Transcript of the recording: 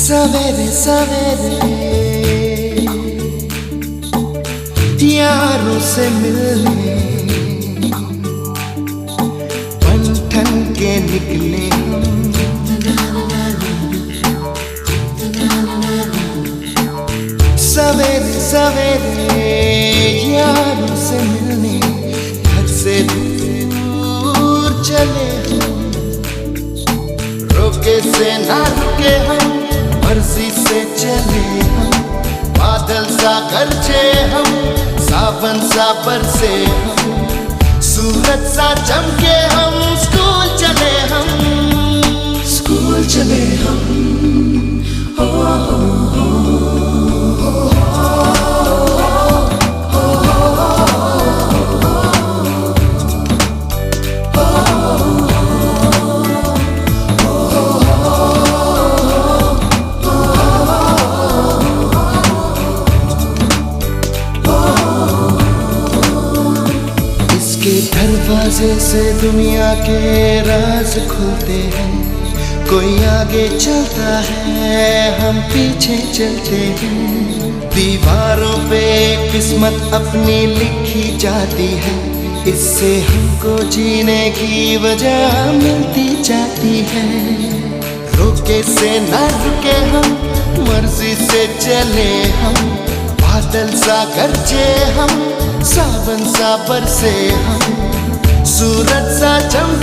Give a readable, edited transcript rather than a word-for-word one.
सवेरे सवेरे यारों से मिलने बन ठन के निकले हम। सवेरे सवेरे यारों से मिलने घर से दूर चले हम। रुके से ना रुके हम, मर्जी से चले हम। बादल सा गरजे हम, सावन सा बरसे हम। सूरज सा चमके हम, स्कूल चले हम। स्कूल चले हम। हो, हो, हो, दरवाजे से दुनिया के राज खुलते हैं। कोई आगे चलता है, हम पीछे चलते हैं। दीवारों पे किस्मत अपनी लिखी जाती है। इससे हमको जीने की वजह मिलती जाती है। रुके से ना रुके हम, मर्जी से चले हम। बादल सा गरजे हम, सावन सा बरसे हम। सूरज सा चमके